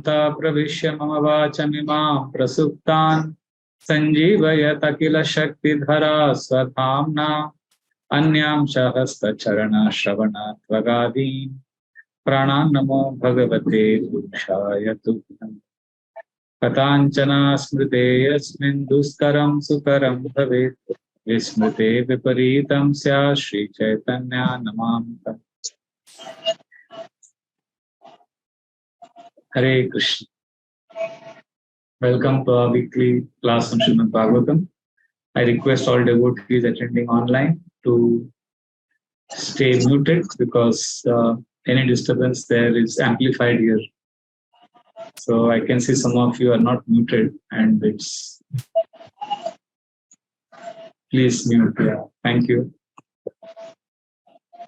Anta Pravishya Mama Vachamimam Prasuptan Sanjeevayata Kila Shakti Dhara Svathamna Anyam Shahasta Charana Shravana Tvagadi Prana Namo Bhagavate Purushaya Tubbham Katanchana Smrite Yasmin Duskaram Sukaram Bhavet Vismrite Viparitam Sya Shri Chaitanya Namamta Hare Krishna. Welcome to our weekly class on Srimad Bhagavatam. I request all devotees attending online to stay muted because any disturbance there is amplified here. So I can see some of you are not muted and it's please mute. Yeah, thank you.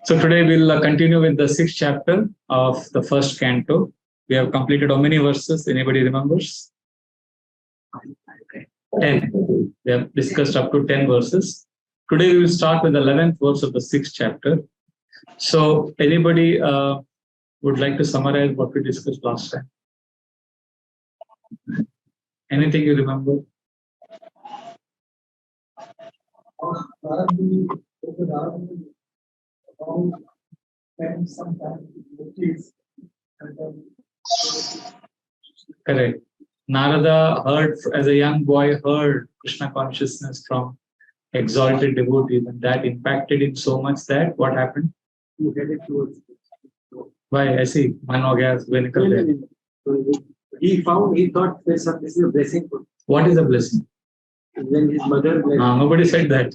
So today we'll continue with the 6th chapter of the first canto. We have completed how many verses? Anybody remembers? 10. We have discussed up to 10 verses. Today we will start with the 11th verse of the 6th chapter. So anybody would like to summarize what we discussed last time? Anything you remember? Correct. Narada heard, as a young boy, heard Krishna consciousness from exalted devotees, and that impacted him so much that what happened? He headed towards. Why? I see. He thought this is a blessing. What is a blessing? When his mother. Nobody said that.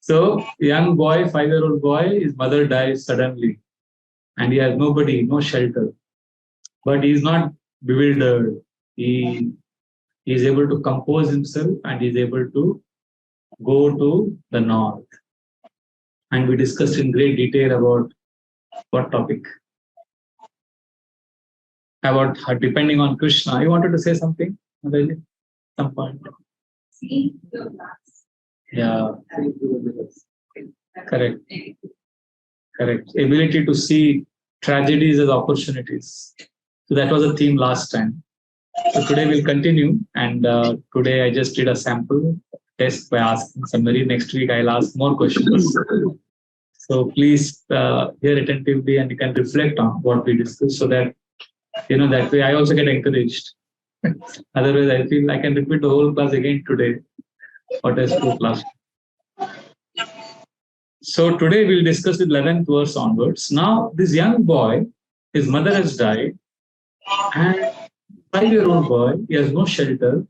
So, young boy, 5-year-old boy, his mother dies suddenly, and he has nobody, no shelter. But he is not bewildered. He is able to compose himself and he is able to go to the north. And we discussed in great detail about what topic? About depending on Krishna. You wanted to say something? Some point. Yeah. Correct. Correct. Ability to see tragedies as opportunities. So that was a theme last time. So today we'll continue, and today I just did a sample test by asking summary. Next week I'll ask more questions. So please hear attentively and you can reflect on what we discussed, so that that way I also get encouraged. Otherwise I feel I can repeat the whole class again today. What I spoke last. So today we'll discuss the 11th verse onwards. Now this young boy, his mother has died, and 5-year-old boy, he has no shelter,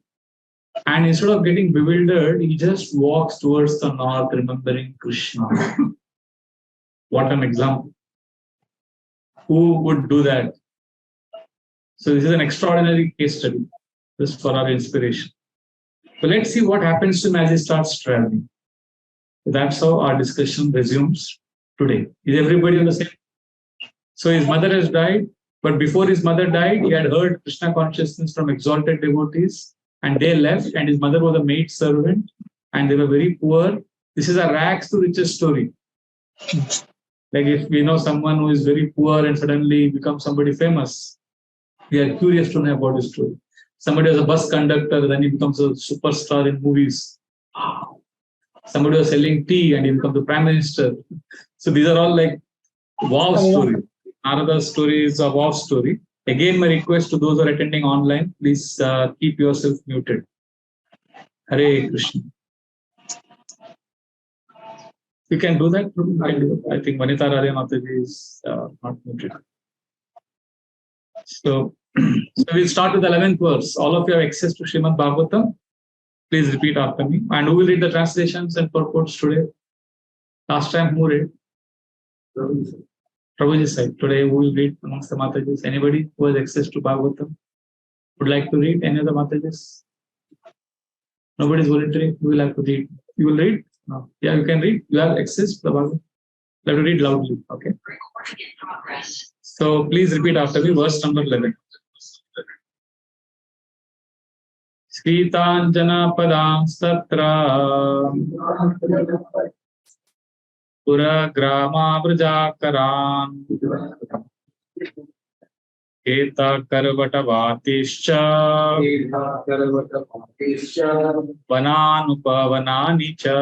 and instead of getting bewildered, he just walks towards the north, remembering Krishna. What an example. Who would do that? So this is an extraordinary case study, just for our inspiration. So let's see what happens to him as he starts traveling. So that's how our discussion resumes today. Is everybody on the same? So his mother has died. But before his mother died, he had heard Krishna consciousness from exalted devotees, and they left, and his mother was a maid servant, and they were very poor. This is a rags to riches story. Like if we know someone who is very poor and suddenly becomes somebody famous, we are curious to know about his story. Somebody was a bus conductor, then he becomes a superstar in movies. Somebody was selling tea and he becomes the prime minister. So these are all like wow stories. Narada's story is a wow story. Again, my request to those who are attending online, please keep yourself muted. Hare Krishna. You can do that. I think Vanita Radhe Mataji is not muted. So we'll start with the 11th verse. All of you have access to Srimad Bhagavatam. Please repeat after me. And who will read the translations and purports today? Last time, who read? Prabhuji said, today who will read amongst the Matajis? Anybody who has access to Bhagavatam would like to read any of the Matajis? Nobody is volunteering. You will have to read. You will read? No. Yeah, you can read. You have access to the Bhagavatam. You have to read loudly. Okay. So please repeat after me, verse number 11. Sritanjana padam statra pura grama vrajakaran Eta karvatavatischa vananupavanani cha.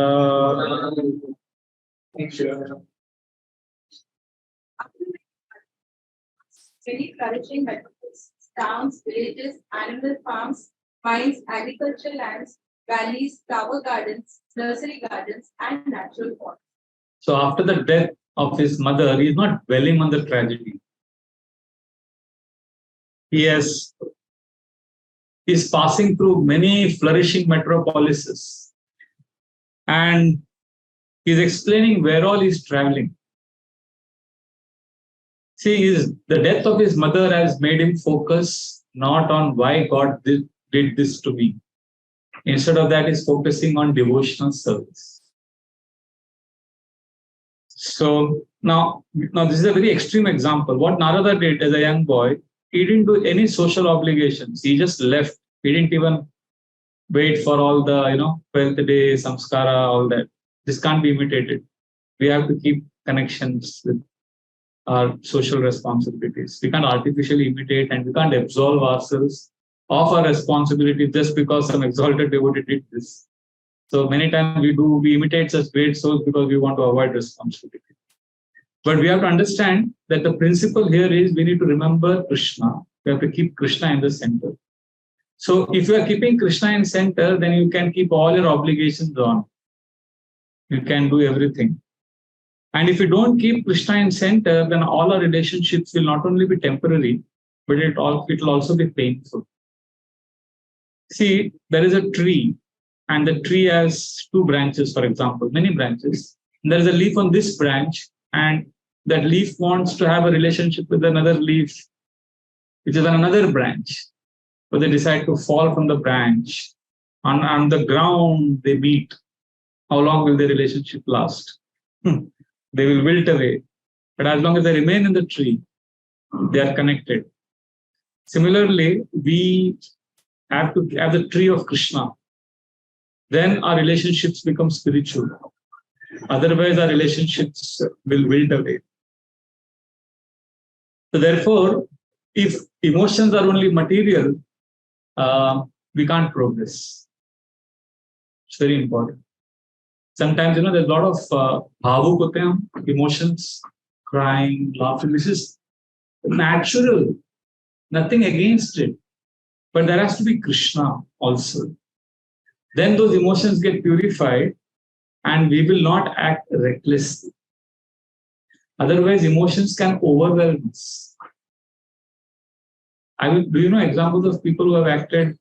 Many flourishing metropoles, towns, villages, animal farms, mines, agricultural lands, valleys, flower gardens, nursery gardens, and natural forests. So after the death of his mother, he is not dwelling on the tragedy. He is passing through many flourishing metropolises, and he's explaining where all he's traveling. See, the death of his mother has made him focus not on why God did this to me. Instead of that, he's focusing on devotional service. So now this is a very extreme example. What Narada did as a young boy, he didn't do any social obligations. He just left. He didn't even wait for all the 12th day samskara, all that. This can't be imitated. We have to keep connections with our social responsibilities. We can't artificially imitate, and we can't absolve ourselves of our responsibility just because some exalted devotee did this. So many times we imitate such great souls because we want to avoid responsibility. But we have to understand that the principle here is we need to remember Krishna. We have to keep Krishna in the center. So if you are keeping Krishna in center, then you can keep all your obligations on. You can do everything. And if you don't keep Krishna in center, then all our relationships will not only be temporary, but it will also be painful. See, there is a tree, and the tree has two branches, for example, many branches. And there is a leaf on this branch, and that leaf wants to have a relationship with another leaf, which is on another branch. So they decide to fall from the branch. On the ground, they meet. How long will their relationship last? They will wilt away. But as long as they remain in the tree, they are connected. Similarly, we have to have the tree of Krishna. Then our relationships become spiritual. Otherwise, our relationships will wilt away. So therefore, if emotions are only material, we can't progress. It's very important. Sometimes, there's a lot of bhavuk emotions, crying, laughing. This is natural, nothing against it. But there has to be Krishna also. Then those emotions get purified and we will not act recklessly. Otherwise, emotions can overwhelm us. Do you know examples of people who have acted,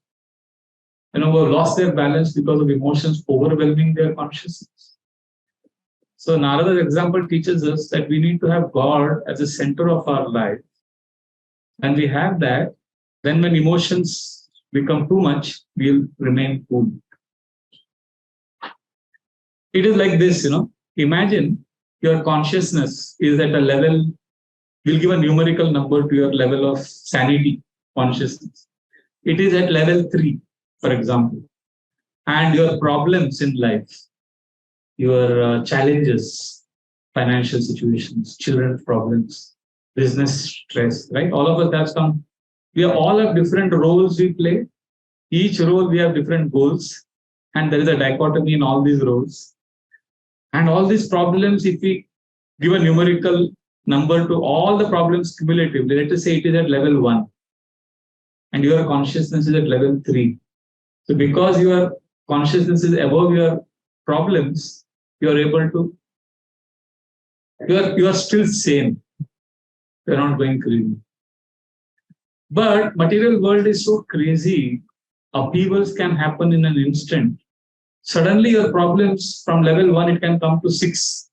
who have lost their balance because of emotions overwhelming their consciousness? So Narada's example teaches us that we need to have God as the center of our life. And we have that, then when emotions become too much, we'll remain cool. It is like this, imagine your consciousness is at a level, we'll give a numerical number to your level of sanity consciousness. It is at level 3, for example. And your problems in life, your challenges, financial situations, children's problems, business stress, right? All of us have some, we all have different roles we play. Each role we have different goals. And there is a dichotomy in all these roles. And all these problems, if we give a numerical number to all the problems cumulatively, let us say it is at level 1. And your consciousness is at level 3. So because your consciousness is above your problems, you are able to, you are still sane. You are not going crazy. But material world is so crazy, upheavals can happen in an instant. Suddenly your problems from level 1, it can come to 6.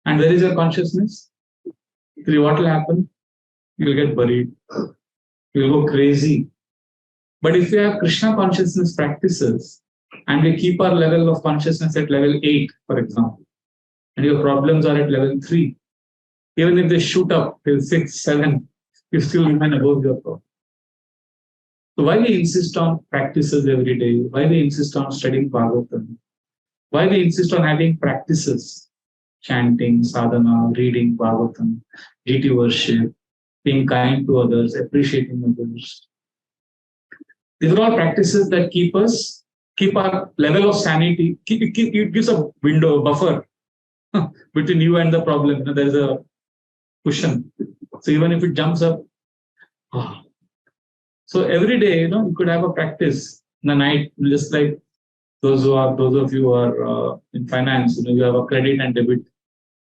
And where is your consciousness? 3, what will happen? You will get buried. You will go crazy. But if we have Krishna consciousness practices, and we keep our level of consciousness at level 8, for example, and your problems are at level 3, even if they shoot up till 6, 7, you still remain above your problem. So why we insist on practices every day? Why we insist on studying Bhagavatam? Why we insist on having practices? Chanting, sadhana, reading Bhagavatam, deity worship, being kind to others, appreciating others. These are all practices that keep our level of sanity, it gives a window, a buffer between you and the problem. There is a cushion. So even if it jumps up, so every day, you could have a practice in the night, just like those of you who are in finance, you have a credit and debit.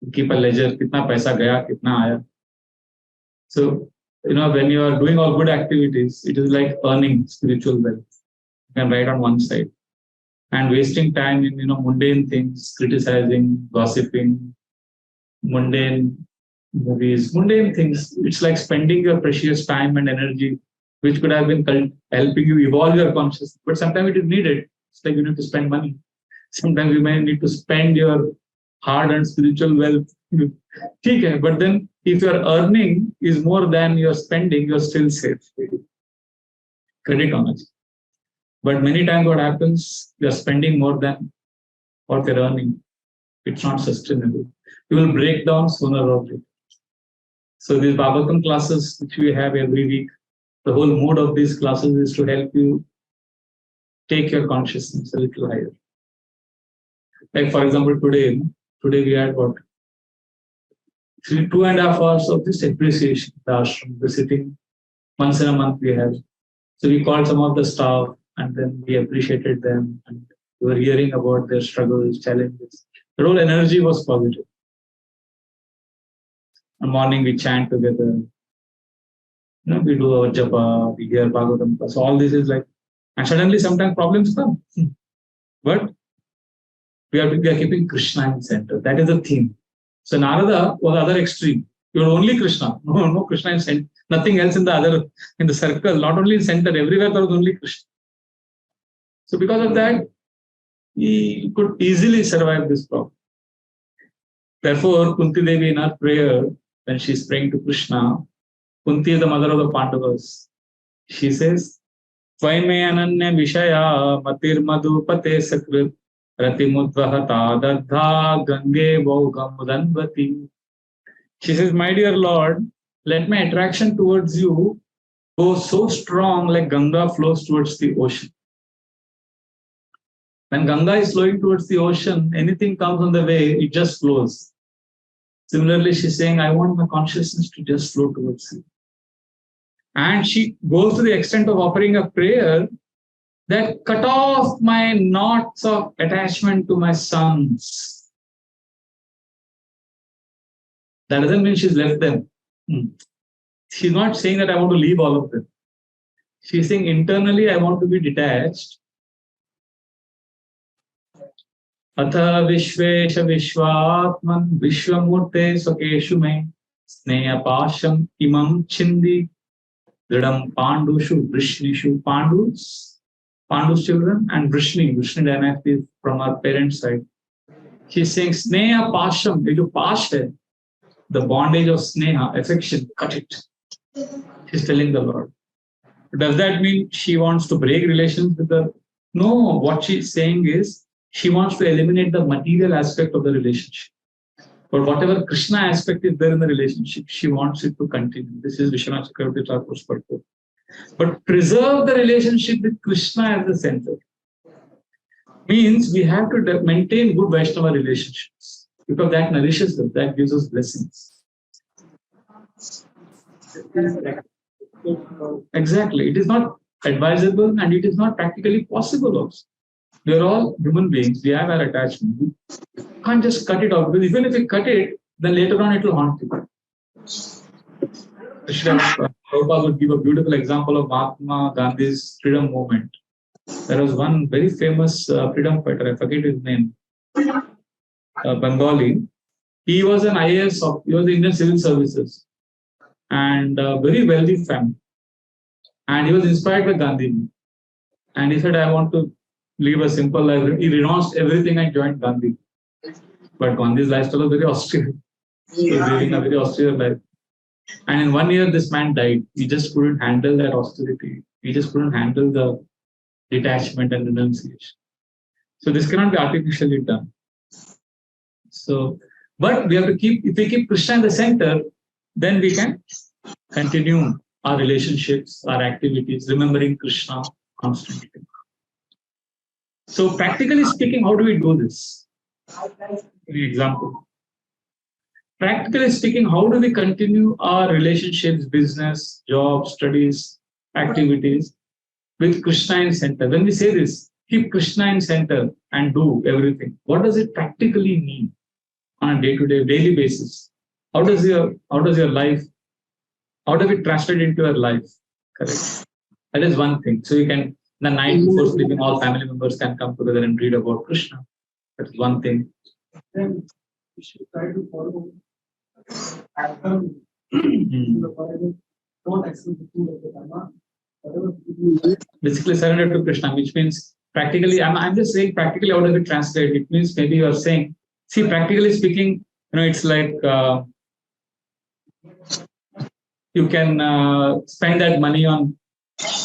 You keep a ledger, kitna paisa gaya, kitna aaya. So, when you are doing all good activities, it is like earning spiritual wealth. You can write on one side. And wasting time in, mundane things, criticizing, gossiping, mundane movies, mundane things. It's like spending your precious time and energy, which could have been helping you evolve your consciousness. But sometimes it is needed. It's like you need to spend money. Sometimes you may need to spend your hard-earned spiritual wealth. Okay, but then if your earning is more than your spending, you're still safe. Credit on it. But many times what happens, you're spending more than what you're earning. It's not sustainable. You will break down sooner or later. So these Bhagavatam classes, which we have every week, the whole mood of these classes is to help you take your consciousness a little higher. Like for example, today we had what? 2.5 hours of this appreciation. The ashram, the sitting once in a month we have. So we called some of the staff and then we appreciated them and we were hearing about their struggles, challenges. The whole energy was positive. In the morning we chant together. We do our japa, we hear Bhagavatam. So all this is like, and suddenly sometimes problems come. But we are keeping Krishna in center. That is the theme. So Narada was the other extreme. You are only Krishna. No Krishna in center. Nothing else in the circle, not only in center, everywhere there was only Krishna. So because of that, he could easily survive this problem. Therefore, Kunti Devi in her prayer, when she is praying to Krishna, Kunti is the mother of the Pandavas. She says, Tvaime ananya vishaya matir madhupate sakrit ratimudvahata dadha gange vogamudanvati. She says, my dear Lord, let my attraction towards you go so strong like Ganga flows towards the ocean. When Ganga is flowing towards the ocean, anything comes on the way, it just flows. Similarly, she's saying, I want my consciousness to just flow towards you. And she goes to the extent of offering a prayer that cut off my knots of attachment to my sons. That doesn't mean she's left them. She's not saying that I want to leave all of them. She's saying internally I want to be detached. Atha Vishvesha Vishwatman Vishwamurte Sakeshu Me Sneha Pasham Imam Chindi Dridam Pandushu Vrishnishu. Pandu's children and Vrishni dynasty from our parents' side. She's saying Sneha Pasham, it is pash hai. The bondage of Sneha, affection, cut it. She's telling the Lord. Does that mean she wants to break relations with the? No, what she's saying is she wants to eliminate the material aspect of the relationship. But whatever Krishna aspect is there in the relationship, she wants it to continue. This is Vishwanath Chakravarti Thakur's purpose. But preserve the relationship with Krishna as the center. Means we have to maintain good Vaishnava relationships because that nourishes them, that gives us blessings. Exactly. It is not advisable and it is not practically possible also. We are all human beings. We have our attachment. We can't just cut it out because even if we cut it, then later on it will haunt you. Prabhupada would give a beautiful example of Mahatma Gandhi's freedom movement. There was one very famous freedom fighter, I forget his name, Bengali. He was an IAS, he was in Indian Civil Services and very wealthy family. And he was inspired by Gandhi. And he said, I want to live a simple life. He renounced everything and joined Gandhi. But Gandhi's lifestyle was very austere. He was living a very austere life. And in 1 year, this man died. He just couldn't handle that austerity. He just couldn't handle the detachment and renunciation. So this cannot be artificially done. So, but we have to keep, if we keep Krishna in the center, then we can continue our relationships, our activities, remembering Krishna constantly. So practically speaking, how do we do this? An example. Practically speaking, how do we continue our relationships, business, job, studies, activities with Krishna in center? When we say this, keep Krishna in center and do everything. What does it practically mean on a day-to-day, daily basis? How does your life, how does it translate into your life? Correct. That is one thing. So you can, the night before sleeping, all family members can come together and read about Krishna. That's one thing. Then we should try to follow pattern in the Bible. Don't accept the food of the Dharma. Whatever you eat, Basically surrender to Krishna, which means practically, I'm just saying practically how does it translate? It means maybe you are saying, see, practically speaking, it's like you can spend that money on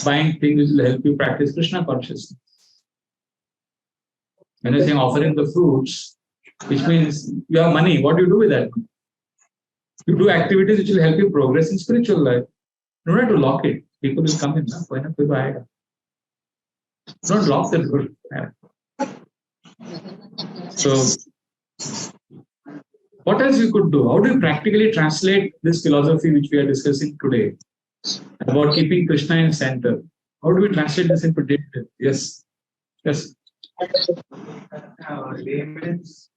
buying things which will help you practice Krishna consciousness. When you're saying offering the fruits, which means you have money, what do you do with that money? You do activities which will help you progress in spiritual life. You don't have to lock it. People will come in. Why not people hide? Don't lock the door. So, what else you could do? How do you practically translate this philosophy which we are discussing today about keeping Krishna in center? How do we translate this into daily? Yes. Yes. Layman's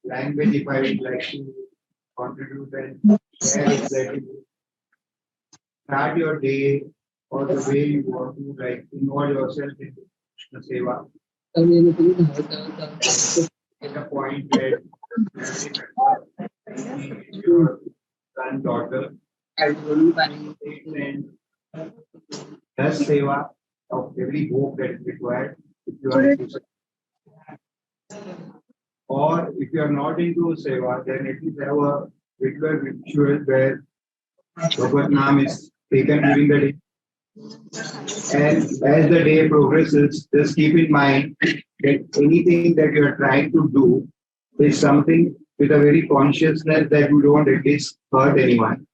language, if I would like to contribute and share exactly, start your day or the way you want to involve yourself in Krishna Seva. At a point where your son, daughter, and does Seva of every hope that is required. If you are into, or if you are not into Seva, then at least have a regular ritual where Bhagavad Nam is taken during the day. And as the day progresses, just keep in mind that anything that you are trying to do is something with a very consciousness that you don't at least hurt anyone.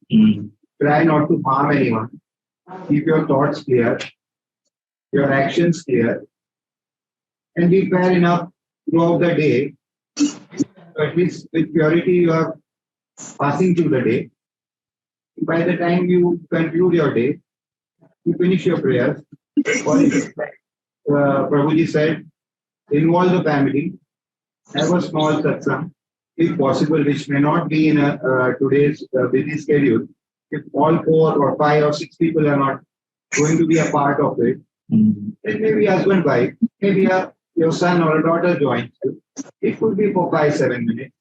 Try not to harm anyone. Keep your thoughts clear, your actions clear, and be fair enough throughout the day. At least with purity you are passing through the day. By the time you conclude your day, you finish your prayers. Or Prabhuji said, involve the family, have a small satsang, if possible, which may not be in today's busy schedule. If all 4 or 5 or 6 people are not going to be a part of it, then maybe husband, wife, maybe your son or a daughter joins you. It could be for 5-7 minutes.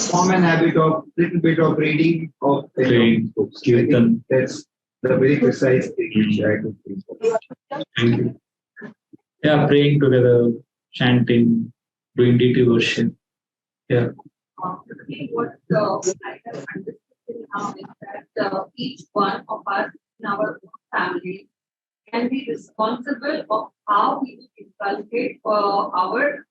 Form an habit of little bit of reading of books. That's the very precise thing which I could think of. Yeah, praying together, chanting, doing deity worship. Yeah. What I have understood now is that each one of us in our family can be responsible of how we inculcate our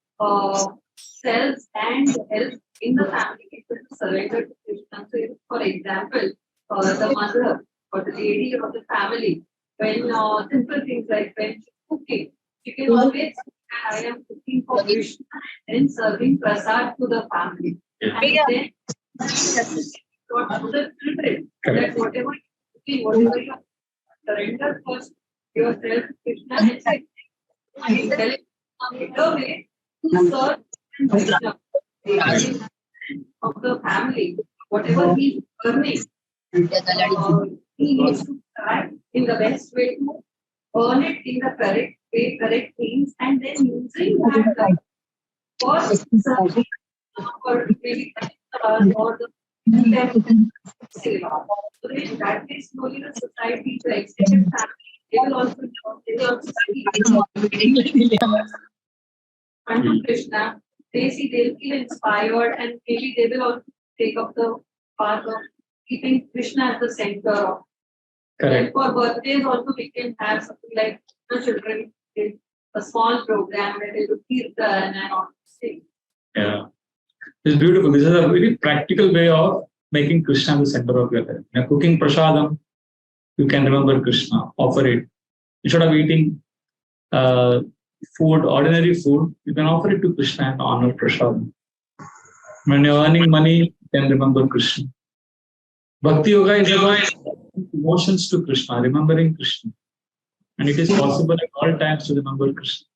selves and health in the family to surrender to Krishna. So, if, for example, the mother or the lady of the family, when simple things like when she's cooking, she can always say, I am cooking for Krishna and serving prasad to the family. And then got to the children that whatever you cooking, whatever you surrender first yourself to Krishna and say, I tell it a better way to serve Krishna. The of the family, whatever he's earning, he needs to try in the best way to earn it in the correct way, correct things, and then using that for serving or maybe or the seva. So in that way, slowly the society, the extended family, they will also see unto Krishna. They'll feel inspired and maybe they will also take up the path of keeping Krishna at the center of. Correct. For birthdays also we can have something like the children, a small program where they do kirtan and all these things. Yeah. It's beautiful. This is a very practical way of making Krishna the center of your life. You're cooking prasadam, you can remember Krishna, offer it. Instead of eating food, ordinary food, you can offer it to Krishna and honor prasadam. When you're earning money, you can remember Krishna. Bhakti Yoga is about emotions to Krishna, remembering Krishna. And it is possible at all times to remember Krishna.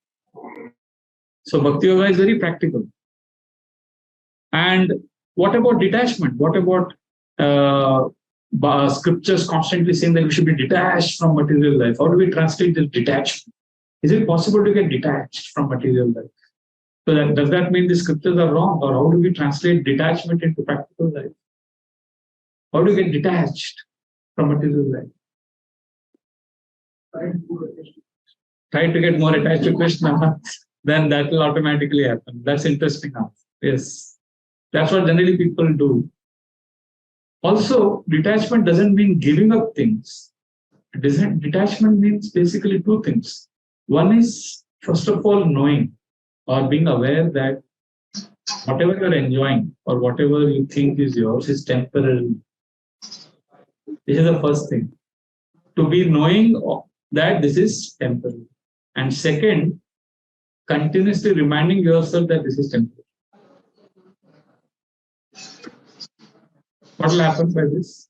So Bhakti Yoga is very practical. And what about detachment? What about scriptures constantly saying that we should be detached from material life? How do we translate this detachment? Is it possible to get detached from material life? So does that mean the scriptures are wrong? Or how do we translate detachment into practical life? How do you get detached from material life? Try to get more attached to Krishna, then that will automatically happen. That's interesting. Yes. That's what generally people do. Also, detachment doesn't mean giving up things. Detachment means basically two things. One is, first of all, knowing or being aware that whatever you're enjoying or whatever you think is yours is temporary. This is the first thing. To be knowing that this is temporary. And second, continuously reminding yourself that this is temporary. What will happen by this?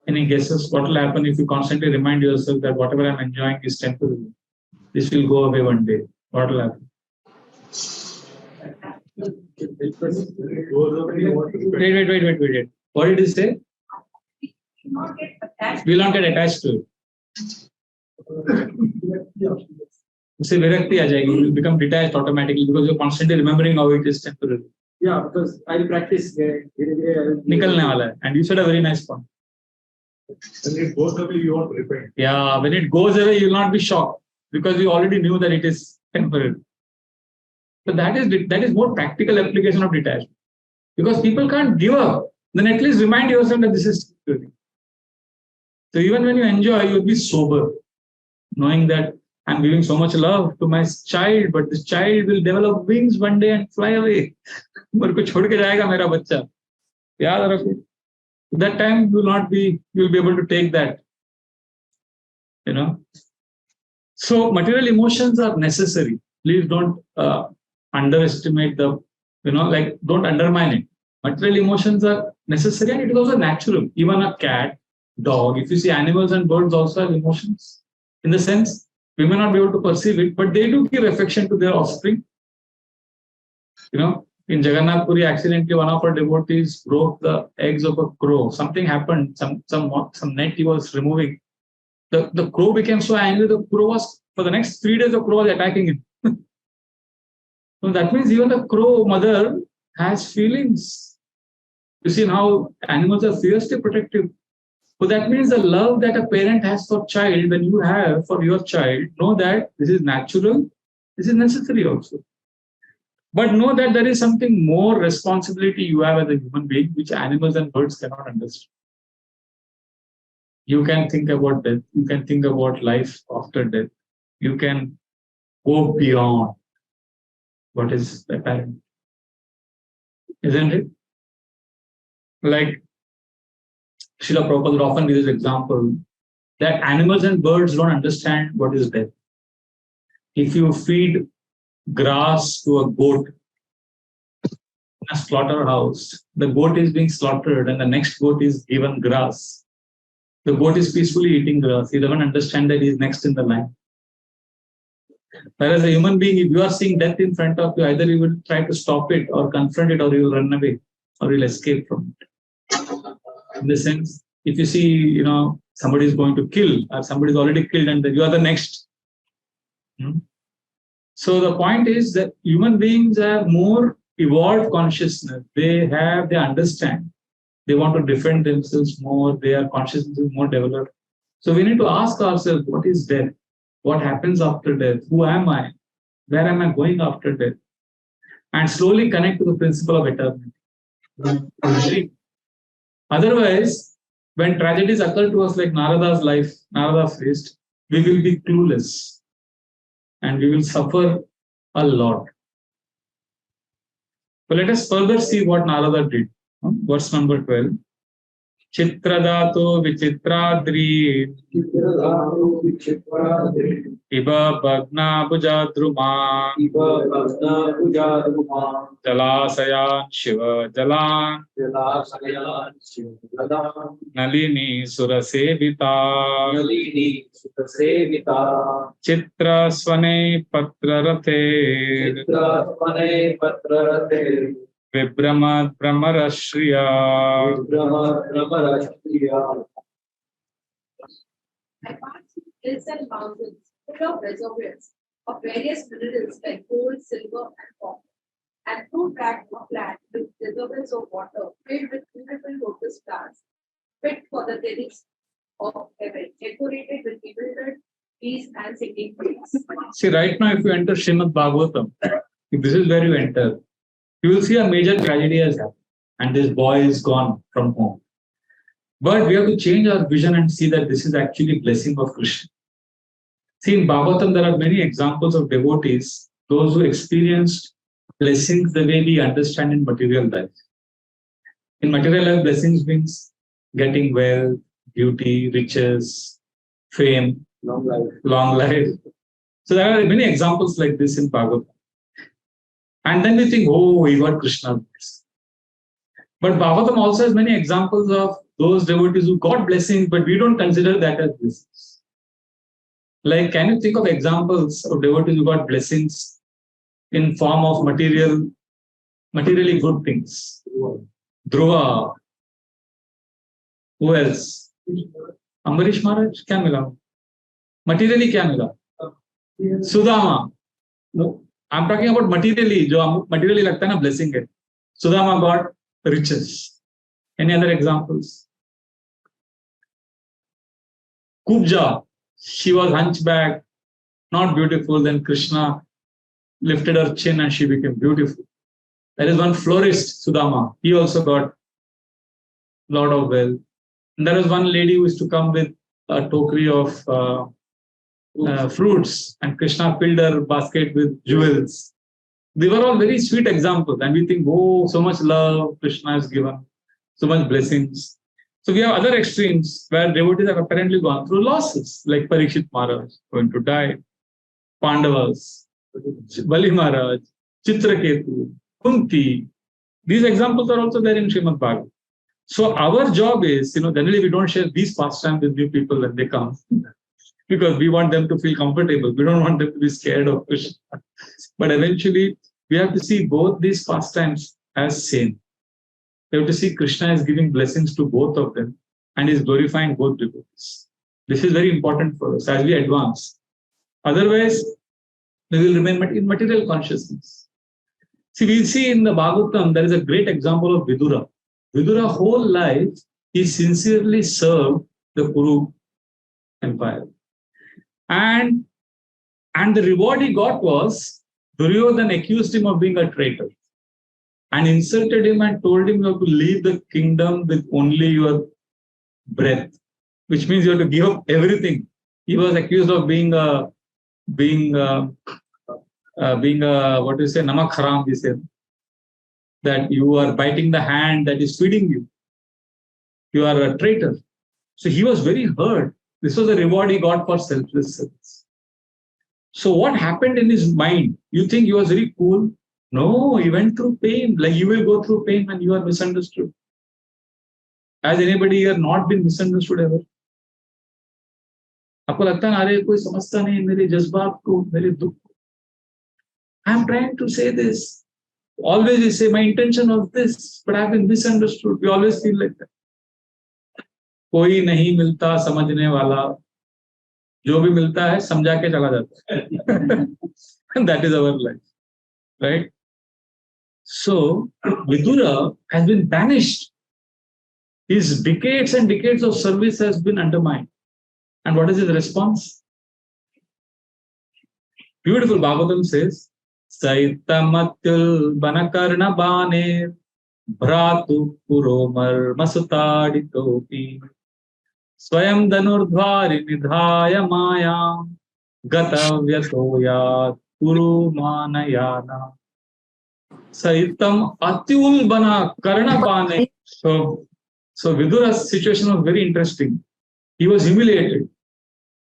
Any guesses? What will happen if you constantly remind yourself that whatever I'm enjoying is temporary? This will go away one day. What will happen? Wait. What did he say? We'll not get attached to it. उससे विरक्ति आ जाएगी. You will become detached automatically because you're constantly remembering how it is temporary. Yeah, because I'll practice. निकलने वाला है. And you said a very nice point. When it goes away, you won't repent. Yeah, when it goes away, you will not be shocked because you already knew that it is temporary. So that is more practical application of detachment. Because people can't give up, then at least remind yourself that this is temporary. So even when you enjoy, you'll be sober, knowing that I'm giving so much love to my child, but this child will develop wings one day and fly away. मेरे को छोड़ के जाएगा मेरा बच्चा. याद रखो. That time you'll be able to take that. So material emotions are necessary. Please don't underestimate don't undermine it. Material emotions are necessary and it is also natural. Even a cat, dog, if you see animals and birds also have emotions. In the sense, we may not be able to perceive it, but they do give affection to their offspring. In Jagannath Puri, accidentally one of our devotees broke the eggs of a crow. Something happened, some net he was removing. The crow became so angry, for the next 3 days, the crow was attacking him. So that means even the crow mother has feelings. You see how animals are fiercely protective. So that means the love that a parent has for child, when you have for your child, know that this is natural, this is necessary also. But know that there is something more responsibility you have as a human being, which animals and birds cannot understand. You can think about death. You can think about life after death. You can go beyond what is apparent. Isn't it? Like Srila Prabhupada often gives this example that animals and birds don't understand what is death. If you feed grass to a goat in a slaughterhouse, the goat is being slaughtered and the next goat is given grass. The goat is peacefully eating grass. He doesn't understand that he is next in the line. Whereas a human being, if you are seeing death in front of you, either you will try to stop it or confront it, or you will run away, or you will escape from it. In the sense, if you see, somebody is going to kill, or somebody is already killed, and you are the next. So the point is that human beings have more evolved consciousness. They understand. They want to defend themselves more. Their consciousness is more developed. So we need to ask ourselves, what is death? What happens after death? Who am I? Where am I going after death? And slowly connect to the principle of eternity. Otherwise, when tragedies occur to us like Narada's life, Narada faced, we will be clueless and we will suffer a lot. But let us further see what Narada did. verse number 12. Chitradato vichitradri iba bhagna bujadruma jalasayan shiva jalan nalini surasevita chitra svane patrarate Vibramad Brahmarashriya. I passed through hills and mountains full of reservoirs of various minerals like gold, silver, and copper, and through tracts of land with reservoirs of water filled with beautiful lotus flowers, fit for the terrace of heaven, decorated with bewildered trees and singing birds. See, right now, if you enter Srimad Bhagavatam, if this is where you enter, you will see a major tragedy has happened, and this boy is gone from home. But we have to change our vision and see that this is actually blessing of Krishna. See, in Bhagavatam, there are many examples of devotees, those who experienced blessings the way we understand in material life. In material life, blessings means getting wealth, beauty, riches, fame, long life. So there are many examples like this in Bhagavatam. And then we think, oh, we got Krishna. But Bhagavatam also has many examples of those devotees who got blessings, but we don't consider that as blessings. Like, can you think of examples of devotees who got blessings in form of materially good things? Dhruva. Who else? Ambarish Maharaj, क्या मिला? Materially क्या मिला? Sudama. No. I'm talking about materially, जो materially लगता है ना blessing है. Sudama got riches. Any other examples? Kubja, she was hunchback, not beautiful. Then Krishna lifted her chin and she became beautiful. There is one florist, Sudama. He also got a lot of wealth. And there was one lady who used to come with a tokri of fruits, and Krishna filled her basket with jewels. They were all very sweet examples, and we think, oh, so much love Krishna has given, so much blessings. So we have other extremes where devotees have apparently gone through losses, like Parikshit Maharaj going to die, Pandavas, Bali Maharaj, Chitraketu, Kunti. These examples are also there in Srimad Bhagavatam. So our job is, generally we don't share these pastimes with new people when they come, because we want them to feel comfortable. We don't want them to be scared of Krishna. But eventually, we have to see both these pastimes as same. We have to see Krishna is giving blessings to both of them and is glorifying both devotees. This is very important for us as we advance. Otherwise, we will remain in material consciousness. See, we see in the Bhagavatam, there is a great example of Vidura. Vidura whole life, he sincerely served the Kuru empire. And the reward he got was, Duryodhana accused him of being a traitor and insulted him and told him you have to leave the kingdom with only your breath, which means you have to give up everything. He was accused of being a what do you say, namak haram, we said, that you are biting the hand that is feeding you. You are a traitor. So he was very hurt. This was the reward he got for selfless service. So what happened in his mind? You think he was very cool? No, he went through pain. Like you will go through pain when you are misunderstood. Has anybody here not been misunderstood ever? आपको लगता है अरे कोई समझता नहीं मेरे जज्बात को, मेरे दुख को. I am trying to say this. Always you say my intention was this, but I have been misunderstood. We always feel like that. कोई नहीं मिलता समझने वाला, जो भी मिलता है समझा के चला जाता है. And that is our life, right? So Vidura has been banished. His decades and decades of service has been undermined. And what is his response? Beautiful. Bhagavatam says, Saitamatyul Banakarna Bane Bhratu Puromar Masutaditopi Swayam Danurdhvari Nidhaya Maya Gatavyatoya Puru Manayana. Saitam Atyul Bana Karna Bane. So Vidura's situation was very interesting. He was humiliated.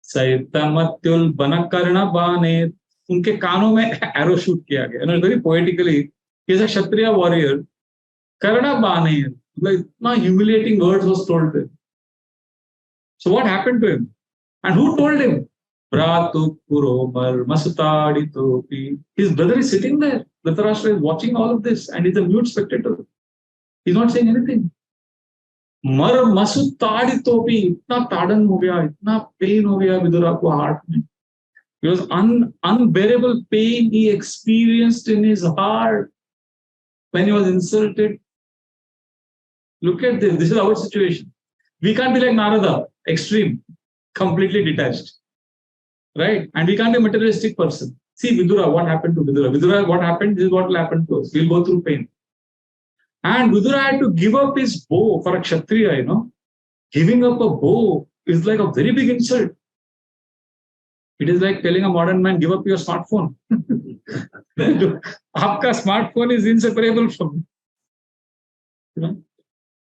Saitam Atyul Bana Karna Bane. उनके कानों में arrow shoot किया गया. And very poetically, he is a Kshatriya warrior. Karna Bane. Like, humiliating words was told to him. So what happened to him? And who told him? Bratu Kuromar Masutadi Topi. His brother is sitting there. Dhritarashtra is watching all of this and he's a mute spectator. He's not saying anything. Mar Masutadi Topi. Itna tadan ho gaya, itna pain ho gaya Vidura ko heart mein. It was unbearable pain he experienced in his heart when he was insulted. Look at this. This is our situation. We can't be like Narada, extreme, completely detached. Right? And we can't be a materialistic person. See Vidura, what happened to Vidura? Vidura, what happened? This is what will happen to us. We'll go through pain. And Vidura had to give up his bow for a Kshatriya, Giving up a bow is like a very big insult. It is like telling a modern man, give up your smartphone. Aapka smartphone is inseparable from it.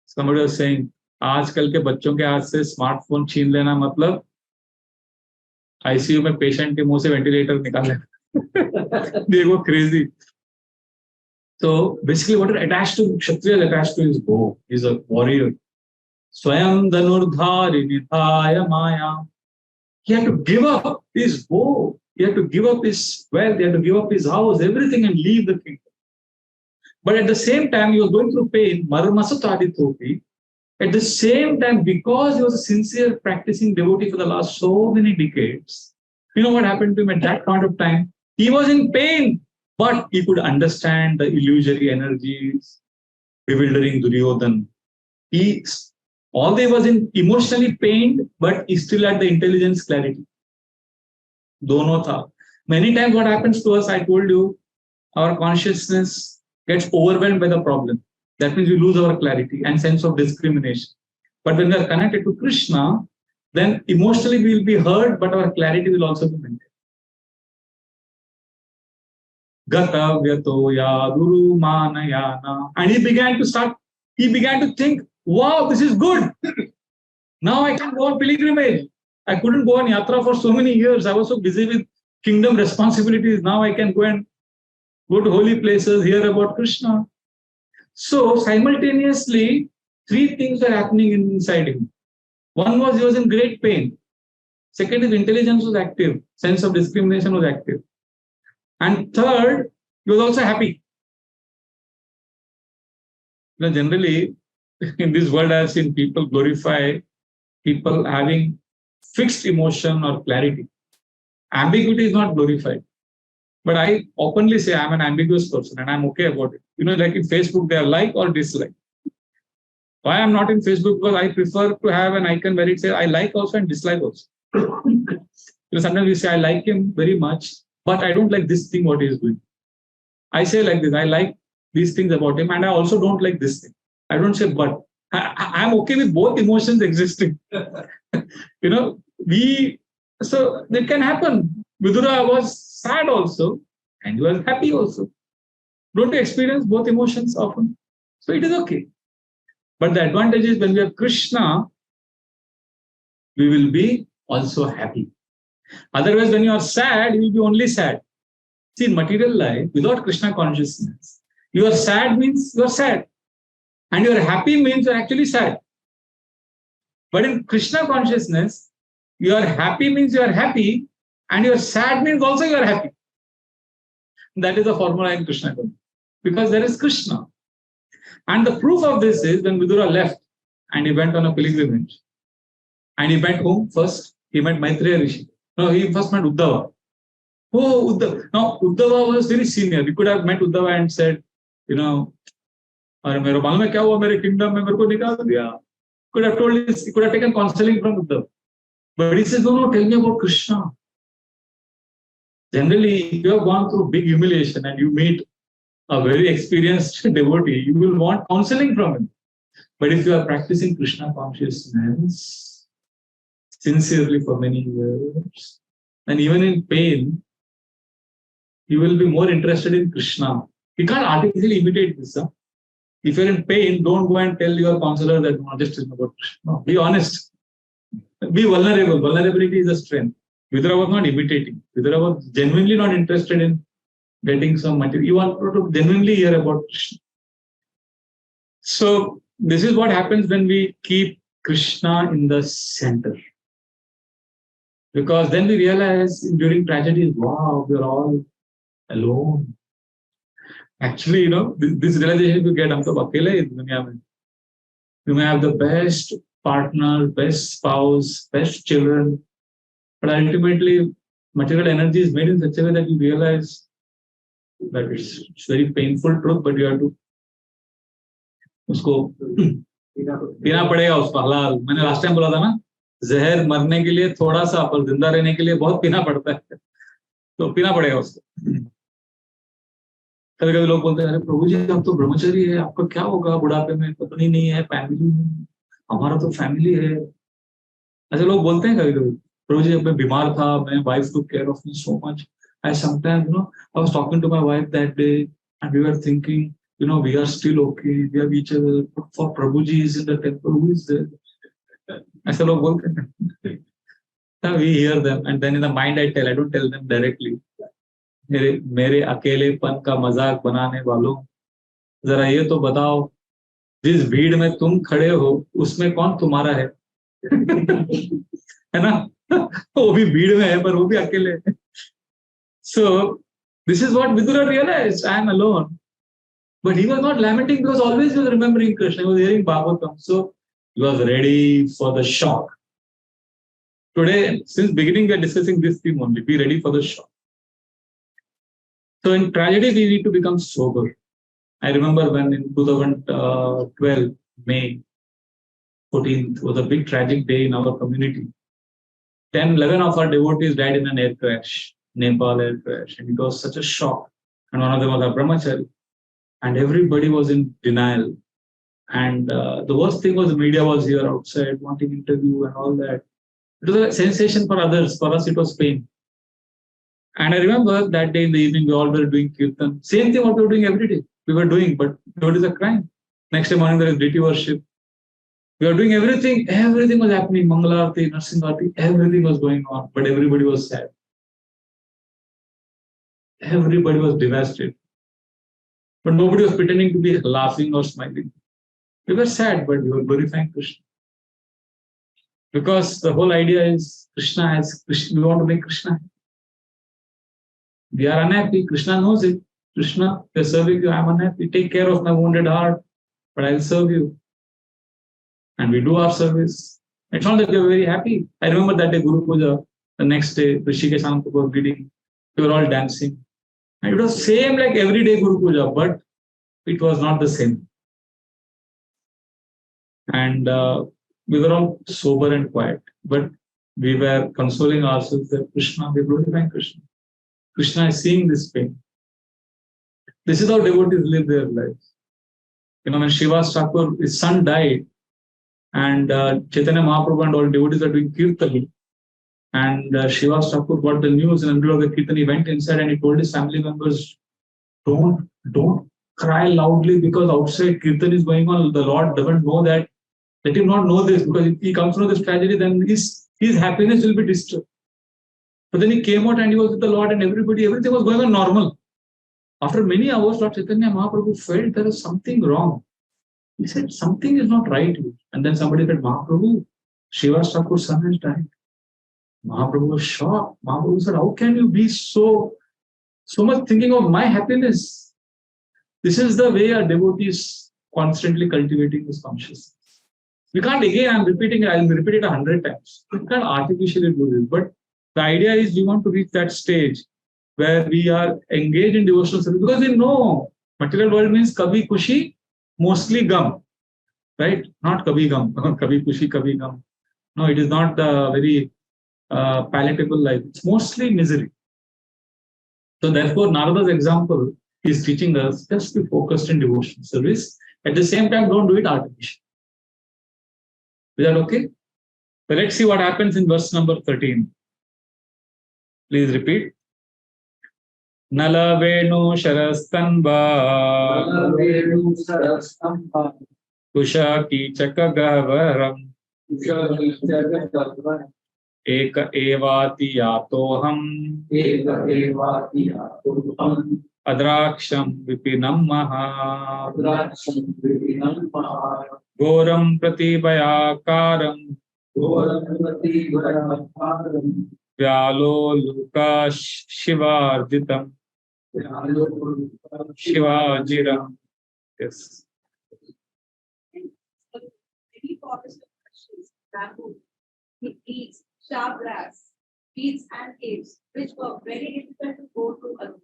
Somebody was saying, आजकल के बच्चों के हाथ से smartphone छीन लेना मतलब ICU में पेशेंट के मुंह से वेंटिलेटर निकाले. They go crazy. So basically what is attached to Kshatriya is attached to his bow. He's a warrior. Swayam Dhanurdhari Nidhaya Maya. He had to give up his bow. He had to give up his wealth. He had to give up his house, everything, and leave the kingdom. But at the same time, he was going through pain. Marmasatadi Topi. At the same time, because he was a sincere practicing devotee for the last so many decades, you know what happened to him at that point of time? He was in pain, but he could understand the illusory energies bewildering Duryodhan. Although he was emotionally pained, but he still had the intelligence clarity. Dono tha. Many times what happens to us, I told you, our consciousness gets overwhelmed by the problem. That means we lose our clarity and sense of discrimination. But when we are connected to Krishna, then emotionally we will be hurt, but our clarity will also be maintained. Gata vyato yaduru manayana. And he began to think, wow, this is good. Now I can go on pilgrimage. I couldn't go on yatra for so many years. I was so busy with kingdom responsibilities. Now I can go to holy places, hear about Krishna. So simultaneously, three things were happening inside him. One was he was in great pain. Second, his intelligence was active. Sense of discrimination was active. And third, he was also happy. Generally, in this world, I have seen people glorify people having fixed emotion or clarity. Ambiguity is not glorified. But I openly say I'm an ambiguous person and I'm okay about it. Like in Facebook, they are like or dislike. Why I'm not in Facebook? Because I prefer to have an icon where it says I like also and dislike also. Sometimes we say I like him very much, but I don't like this thing what he is doing. I say like this, I like these things about him and I also don't like this thing. I don't say but. I'm okay with both emotions existing. So it can happen. Vidura was sad also and he was happy also. Don't you experience both emotions often? So it is okay. But the advantage is when we have Krishna, we will be also happy. Otherwise, when you are sad, you will be only sad. See, in material life, without Krishna consciousness, you are sad means you are sad. And you are happy means you are actually sad. But in Krishna consciousness, you are happy means you are happy, and you are sad means also you are happy. That is the formula in Krishna consciousness. Because there is Krishna. And the proof of this is when Vidura left and he went on a pilgrimage. And he went home first, he met Maitreya Rishi. No, he first met Uddhava. Oh, Uddhava. Now, Uddhava was very senior. He could have met Uddhava and said, अरे मेरे मालूम है क्या हुआ मेरे kingdom में मेरे को निकाल दिया. Could have told this, he could have taken counseling from Uddhava. But he says, no, tell me about Krishna. Generally, if you have gone through big humiliation and you meet a very experienced devotee, you will want counseling from him. But if you are practicing Krishna consciousness sincerely for many years, and even in pain, you will be more interested in Krishna You can't artificially imitate this. Huh? If you're in pain, don't go and tell your counselor that no, just about Krishna. No, be honest. Be vulnerable. Vulnerability is a strength. Vidura was not imitating. Vidura was genuinely not interested in getting some material. You want to genuinely hear about Krishna. So this is what happens when we keep Krishna in the center. Because then we realize during tragedies, wow, we're all alone. Actually, this realization you get, हम तो अकेले हैं दुनिया में. You may have the best partner, best spouse, best children, but ultimately material energy is made in such a way that you realize that it's very painful truth, but you have to उसको पीना पड़ेगा उसको हलाल. मैंने last time बोला था ना, जहर मरने के लिए थोड़ा सा, पर जिंदा रहने के लिए बहुत पीना पड़ता है. तो पीना पड़ेगा उसको. कभी कभी लोग बोलते हैं, अरे प्रभु जी आप तो ब्रह्मचारी है, आपका क्या होगा बुढ़ापे में, पत्नी नहीं है, फैमिली नहीं, हमारा तो फैमिली है. ऐसे लोग बोलते हैं कभी कभी. प्रभु जी जब मैं बीमार था, my wife took care of me so much. I sometimes, I was talking to my wife that day and we were thinking, we are still okay, we have each other. But for Prabhuji is in the temple, who is there? ऐसे लोग बोलते हैं. We hear them and then in the mind I don't tell them directly. मेरे अकेलेपन का मजाक बनाने वालों, जरा ये तो बताओ, जिस भीड़ में तुम खड़े हो उसमें कौन तुम्हारा है? है ना? वो भी भीड़ में है पर वो भी अकेले है. So this is what Vidura realized. I am alone. But he was not lamenting because always he was remembering Krishna. He was hearing Bhagavatam. So he was ready for the shock. Today, since beginning, we are discussing this theme only. Be ready for the shock. So in tragedy, we need to become sober. I remember when in 2012, May 14th, was a big tragic day in our community. 11 of our devotees died in an air crash, Nepal air crash. And it was such a shock. And one of them was a brahmachari. And everybody was in denial. And the worst thing was the media was here outside wanting interview and all that. It was a sensation for others. For us, it was pain. And I remember that day in the evening, we all were doing kirtan. Same thing what we were doing every day. We were doing, but it is a crime. Next day morning, there is deity worship. We were doing everything. Everything was happening. Mangalarti, Narsingarti, everything was going on. But everybody was sad. Everybody was devastated. But nobody was pretending to be laughing or smiling. We were sad, but we were glorifying Krishna. Because the whole idea is Krishna as Krishna. We want to make Krishna happy. We are unhappy. Krishna knows it. Krishna, we are serving you. I am unhappy. Take care of my wounded heart, but I will serve you. And we do our service. It's not that we are very happy. I remember that day Guru Puja. The next day, Rishikesh Ananta was leading. We were all dancing. And it was same like every day Guru Puja, but it was not the same. And we were all sober and quiet, but we were consoling ourselves that Krishna, we glorifying Krishna. Krishna is seeing this pain. This is how devotees live their lives. When Srivas Thakur, his son died, and Chaitanya Mahaprabhu and all devotees are doing kirtan. And Srivas Thakur got the news in the middle of the kirtan. He went inside and he told his family members, don't cry loudly because outside kirtan is going on. The Lord doesn't know that. Let him not know this, because if he comes to know this tragedy, then his happiness will be disturbed. But then he came out and he was with the Lord and everything was going on normal. After many hours, Lord Chaitanya Mahaprabhu felt there is something wrong. He said, something is not right here. And then somebody said, Mahaprabhu, Srivas Thakur's son has died. Mahaprabhu was shocked. Mahaprabhu said, how can you be so much thinking of my happiness? This is the way our devotees constantly cultivating this consciousness. We can't, again, I'll repeat it 100 times. We can't artificially do this. But the idea is we want to reach that stage where we are engaged in devotional service, because we know material world means kabhi kushi, mostly gum, right? Not kabhi gum, kabhi kushi, kabhi gum. No, it is not a very palatable life. It's mostly misery. So therefore, Narada's example is teaching us just be focused in devotional service. At the same time, don't do it artificially. Is that okay? So let's see what happens in verse number 13. Please repeat. Nalavenu Sharastanva Nalavenu Sarastamba, Kusha Kichaka Gavaram Kushavichakatva, Eka Evati Yatoham Eva Evati Aturvam, Adraksham Vipinam Maha Draksham Vivinam Maha, Goram Pratibhayakaram Goramati Varamaparam, Vyalo Luka Shivarjitam Shivajiram. Yes. Many forest of bushes, bamboo, trees, sharp grass, weeds and caves, which were very difficult to go through alone.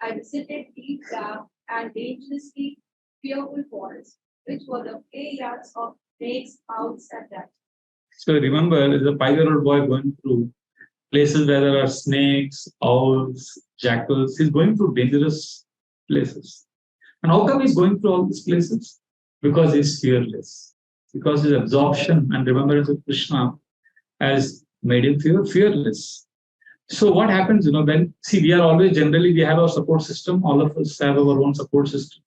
I visited deep, dark, and dangerously fearful forests, which were the graveyards of snakes, owls, and rats. So remember, there's a 5-year-old boy going through places where there are snakes, owls, jackals. He's going through dangerous places. And how come he's going through all these places? Because he's fearless. Because his absorption and remembrance of Krishna has made him fearless. So what happens, when, we are always generally, we have our support system. All of us have our own support system.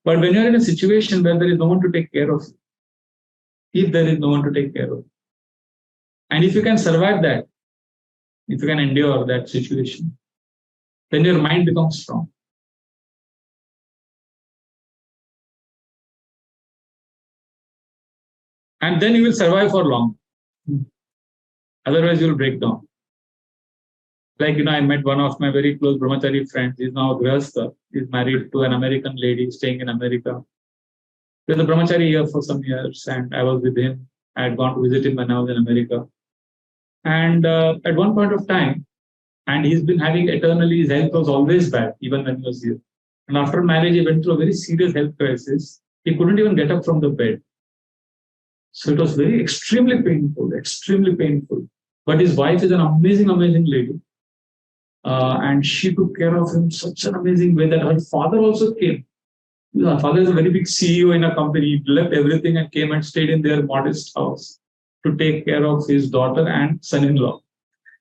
But when you're in a situation where there is no one to take care of you, if there is no one to take care of you, and if you can survive that, if you can endure that situation, then your mind becomes strong. And then you will survive for long. Otherwise, you will break down. Like, I met one of my very close brahmachari friends. He's now a grihastha. He's married to an American lady staying in America. He was a brahmachari here for some years, and I was with him. I had gone to visit him when I was in America. And at one point of time, and he's been having eternally, his health was always bad, even when he was here. And after marriage, he went through a very serious health crisis. He couldn't even get up from the bed. So it was very extremely painful, extremely painful. But his wife is an amazing, amazing lady. And she took care of him such an amazing way that her father also came. Her father is a very big CEO in a company. He left everything and came and stayed in their modest house to take care of his daughter and son-in-law.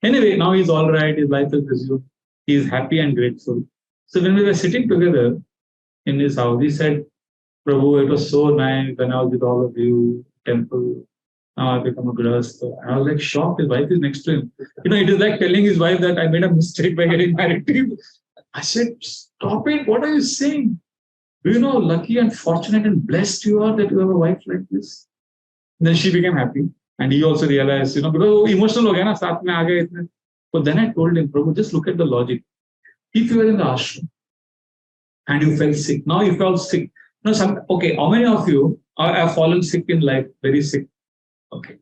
Anyway, now he's all right. His life is resumed. He is happy and grateful. So when we were sitting together in his house, he said, Prabhu, it was so nice when I was with all of you, temple. Now I've become a grihastha. I was like shocked. His wife is next to him. It is like telling his wife that I made a mistake by getting married to you. I said, stop it. What are you saying? Do you know how lucky and fortunate and blessed you are that you have a wife like this? And then she became happy. And he also realized, because emotional ho gaya na, saath mein aa gaye itne. But then I told him, Prabhu, just look at the logic. If you were in the ashram and you felt sick, now you felt sick. How many of you have fallen sick in life, very sick? Okay.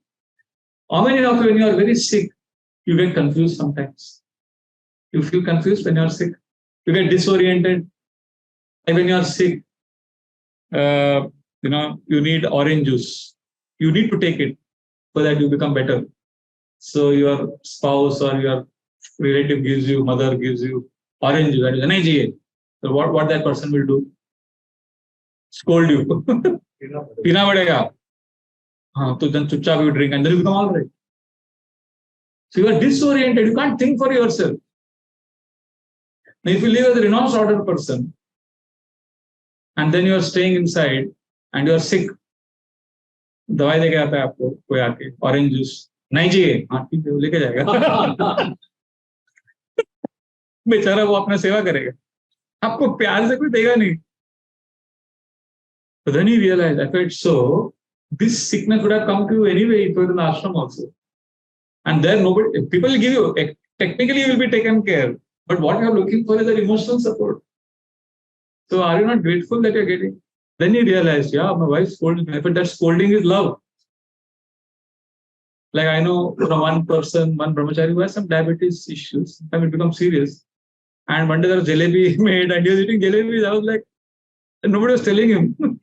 How many of you, when you are very sick, you get confused sometimes? You feel confused when you are sick? You get disoriented? And when you are sick, you need orange juice. You need to take it so that you become better. So your spouse or your relative gives you, mother gives you orange juice. That is NIGA. So what that person will do? Scold you. Pina padega. So then chupchap you drink and then you become all right. So you are disoriented. You can't think for yourself. Now if you live as a renounced order person and then you are staying inside and you are sick, दवाई देके आता है आपको कोई आके orange juice नहीं चाहिए, हाँ ठीक है, लेके जाएगा। बेचारा वो अपना सेवा करेगा, आपको प्यार से कोई देगा नहीं। But then he realized, I felt so, this sickness would have come to you anyway if you were in the ashram also. And there nobody, people will give you, technically you will be taken care, but what you are looking for is an emotional support. So are you not grateful that you're getting? Then he realized, yeah, my wife scolded me, but that scolding is love. Like I know one person, one brahmachari who has some diabetes issues, sometimes it becomes serious. And one day there was jalebi made and he was eating jalebis. I was like, and nobody was telling him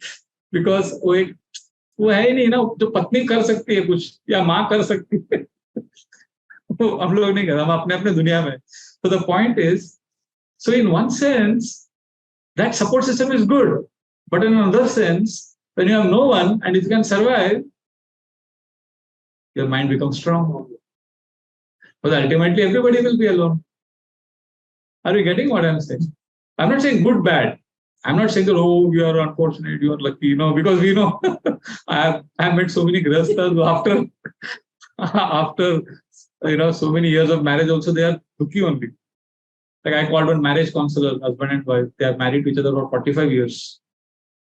because वो है ही नहीं ना, जो पत्नी कर सकती है कुछ या माँ कर सकती है, वो हम लोग नहीं कर, हम अपने अपने दुनिया में. So the point is, so in one sense, that support system is good, but in another sense, when you have no one and if you can survive, your mind becomes strong. But ultimately, everybody will be alone. Are you getting what I'm saying? I'm not saying good, bad. I'm not saying that, oh, you are unfortunate, you are lucky, because we know I have met so many grihasthas who after so many years of marriage also they are dukkhi only. Like I called one marriage counselor, husband and wife, they are married to each other for 45 years.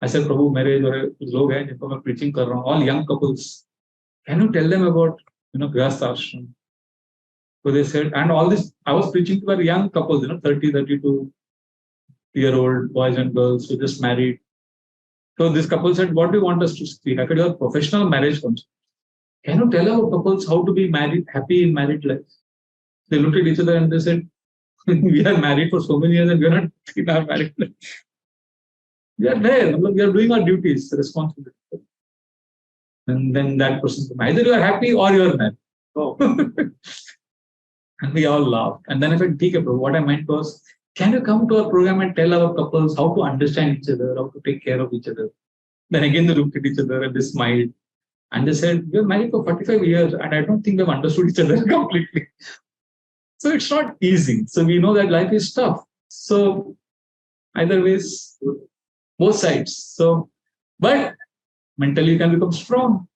I said, Prabhu, marriage और कुछ लोग हैं जिनको मैं preaching कर रहा हूँ, all young couples. Can you tell them about grihastha ashram? So they said, and all this I was preaching to young couples, 30, 32-year-old boys and girls who just married. So this couple said, what do you want us to speak? I said, you're a professional marriage counselor. Can you tell our couples how to be married, happy in married life? They looked at each other and they said, we are married for so many years and we are not in our married life. We are there, we are doing our duties, responsibility. And then that person said, either you are happy or you are married. Oh. And we all laughed. And then I said, okay, bro, what I meant was, can you come to our program and tell our couples how to understand each other, how to take care of each other? Then again they looked at each other and they smiled. And they said, we are married for 45 years and I don't think we've understood each other completely. So it's not easy. So we know that life is tough. So either ways, both sides. So, but mentally you can become strong.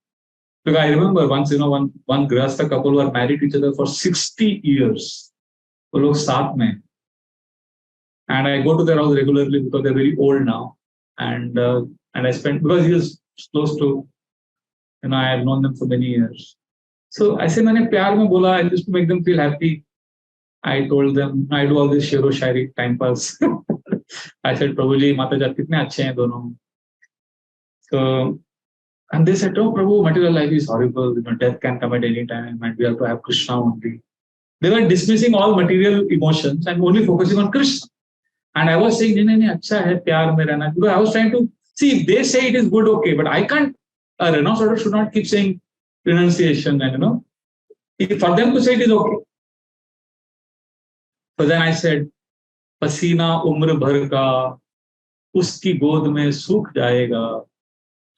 Because I remember once, one grihastha couple were married to each other for 60 years. वो लोग साथ में. And I go to their house regularly because they're very old now. And I spent, because he was close to, I have known them for many years. So I said, मैंने प्यार में बोला, just to make them feel happy. I told them, I do all this shero shairi, time pass. I said, Prabhu ji, Mata ji, कितने अच्छे हैं दोनों. So, and they said, oh, Prabhu, material life is horrible. Death can come at any time and we have to have Krishna only. They were dismissing all material emotions and only focusing on Krishna. And I was saying, nahi, acha hai, pyar mein rehna. Because I was trying to see if they say it is good, okay, but I can't, a renouncer should not keep saying renunciation and for them to say it is okay. So then I said, पसीना उम्र भर का उसकी गोद में सूख जाएगा,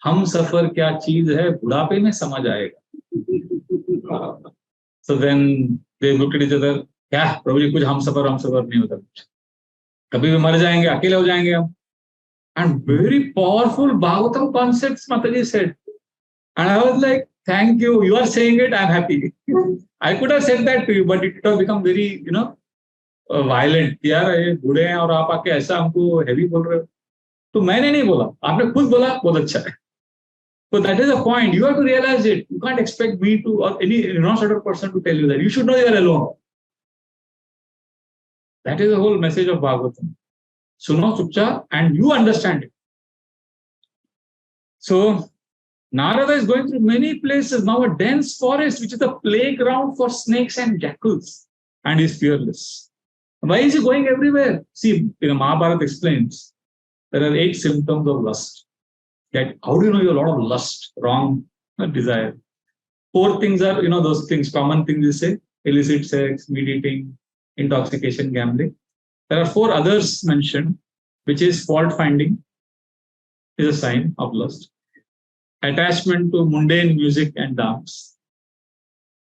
हम सफर क्या चीज है बुढ़ापे में समझ आएगा. So then they looked at each other, क्या प्रभु जी कुछ हम सफर नहीं होता, कभी भी मर जाएंगे, अकेले हो जाएंगे हम. And very powerful Bhagavatam concepts Mataji said. And I was like, thank you, you are saying it, I'm happy. I could have said that to you, but it would have become very, violent. यार ये बूढ़े हैं और आप आके ऐसा हमको heavy बोल रहे हो. तो मैंने नहीं बोला, आपने खुद बोला, बहुत अच्छा है. So that is the point. You have to realize it. You can't expect me to or any non-certain person to tell you that. You should know you are alone. That is the whole message of Bhagavatam. Suno Chupcha and you understand it. So Narada is going through many places. Now a dense forest, which is the playground for snakes and jackals. And he's fearless. Why is he going everywhere? See, Mahabharata explains there are 8 symptoms of lust. That how do you know you have a lot of lust, wrong desire? 4 things are, those things, common things we say, illicit sex, meat eating, intoxication, gambling. There are 4 others mentioned, which is fault finding, is a sign of lust. Attachment to mundane music and dance.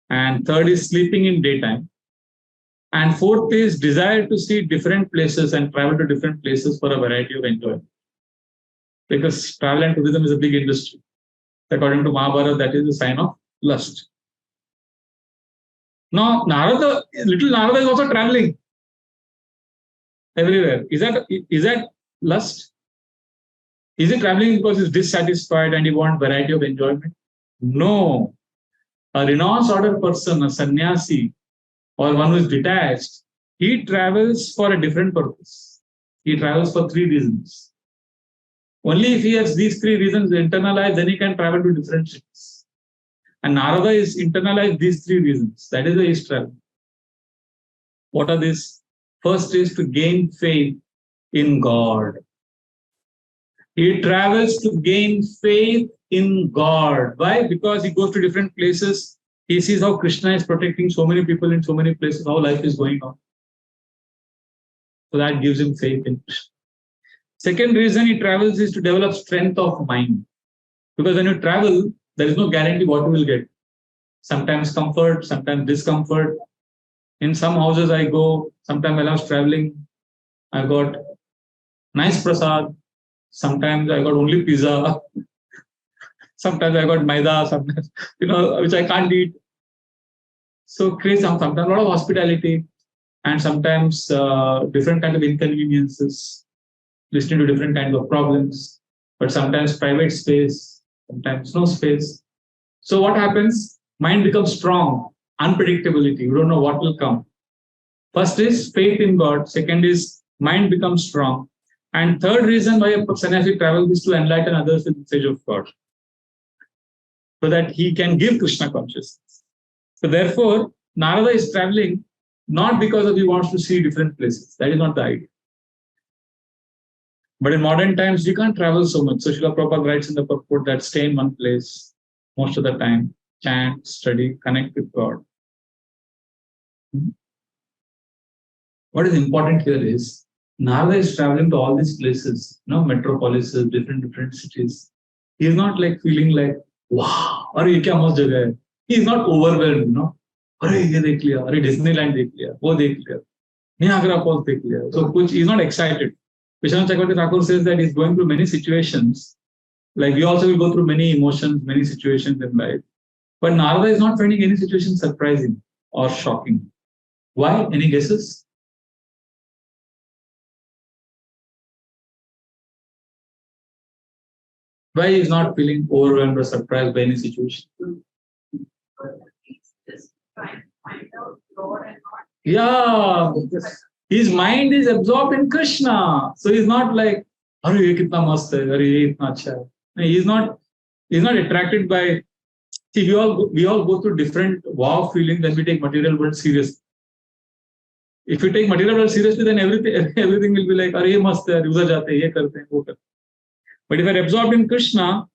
And 3rd is sleeping in daytime. And 4th is desire to see different places and travel to different places for a variety of enjoyment. Because travel and tourism is a big industry. According to Mahabharata, that is a sign of lust. Now, little Narada is also traveling everywhere. Is that lust? Is he traveling because he's dissatisfied and he wants variety of enjoyment? No. A renounced order person, a sannyasi, or one who is detached, he travels for a different purpose. He travels for 3 reasons. Only if he has these 3 reasons internalized, then he can travel to different cities. And Narada is internalized these 3 reasons. That is why he is traveling. What are these? First is to gain faith in God. He travels to gain faith in God. Why? Because he goes to different places. He sees how Krishna is protecting so many people in so many places, how life is going on. So that gives him faith in Krishna. Second reason he travels is to develop strength of mind. Because when you travel, there is no guarantee what you will get. Sometimes comfort, sometimes discomfort. In some houses I go, sometimes when I was traveling, I got nice prasad. Sometimes I got only pizza. Sometimes I got maida, sometimes, which I can't eat. So create sometimes a lot of hospitality and sometimes different kind of inconveniences, listening to different kinds of problems, but sometimes private space, sometimes no space. So what happens? Mind becomes strong, unpredictability. You don't know what will come. First is faith in God. Second is mind becomes strong. And third reason why a sannyasi travels is to enlighten others with the message of God, so that he can give Krishna consciousness. So therefore, Narada is traveling not because of he wants to see different places. That is not the idea. But in modern times, you can't travel so much. So Srila Prabhupada writes in the purport that stay in one place most of the time, chant, study, connect with God. What is important here is Narada is traveling to all these places, metropolises, different cities. He is not like feeling like, wow, अरे ये क्या मस्त जगह है. He is not overwhelmed, अरे ये देख लिया, अरे डिज्नीलैंड देख लिया, वो देख लिया, Niagara Falls देख लिया. So कुछ, he is not excited. Vishwanath Chakravarti Thakur says that he is going through many situations. Like we also will go through many emotions, many situations in life. But Narada is not finding any situation surprising or shocking. Why? Any guesses? Why he is not feeling overwhelmed or surprised by any situation? He's just trying to find out Lord and not. Yeah, his mind is absorbed in Krishna. So he's not like, "Arey, ye kitna mast hai, arey, ye itna acha hai." No, he's not attracted by. See, we all go through different wow feelings when we take material world seriously. If you take material world seriously, then everything will be like, "Arey, ye mast hai, udhar jate hain, ye karte hain, wo karte hain." But if you're absorbed in Krishna,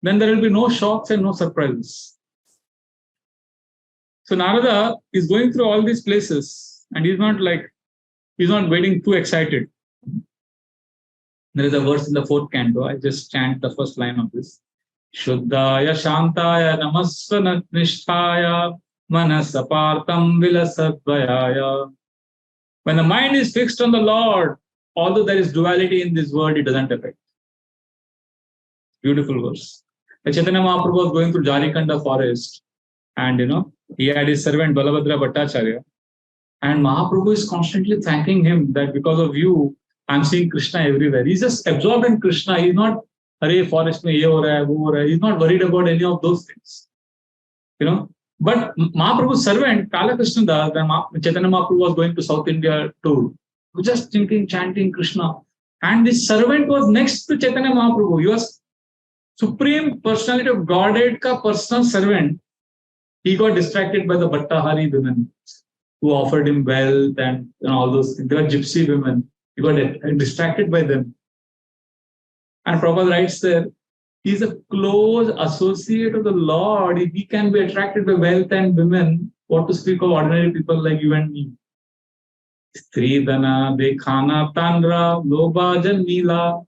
then there will be no shocks and no surprises. So Narada is going through all these places and he's not getting too excited. There is a verse in the 4th canto. I just chant the first line of this. Shuddhaya Shantaya Namasvana Nishtaya Manasapartam Vilasadvayaya. When the mind is fixed on the Lord, although there is duality in this world, it doesn't affect. Beautiful verse. Chaitanya Mahaprabhu was going through Jarikanda forest and he had his servant Balabhadra Bhattacharya. And Mahaprabhu is constantly thanking him that because of you, I'm seeing Krishna everywhere. He's just absorbed in Krishna. He's not, "Arey, forest mein ye ho raha hai, wo ho raha hai." He's not worried about any of those things. But Mahaprabhu's servant, Kala Krishna Das, when Chaitanya Mahaprabhu was going to South India tour, he was just thinking, chanting Krishna. And this servant was next to Chaitanya Mahaprabhu. He was Supreme Personality of Godhead ka personal servant. He got distracted by the Bhattahari women who offered him wealth and all those things. They were gypsy women. He got distracted by them. And Prabhupada writes there, he's a close associate of the Lord. If he can be attracted by wealth and women, what to speak of ordinary people like you and me? Stridana, Dekhana, Tanra, Loba, Janmila,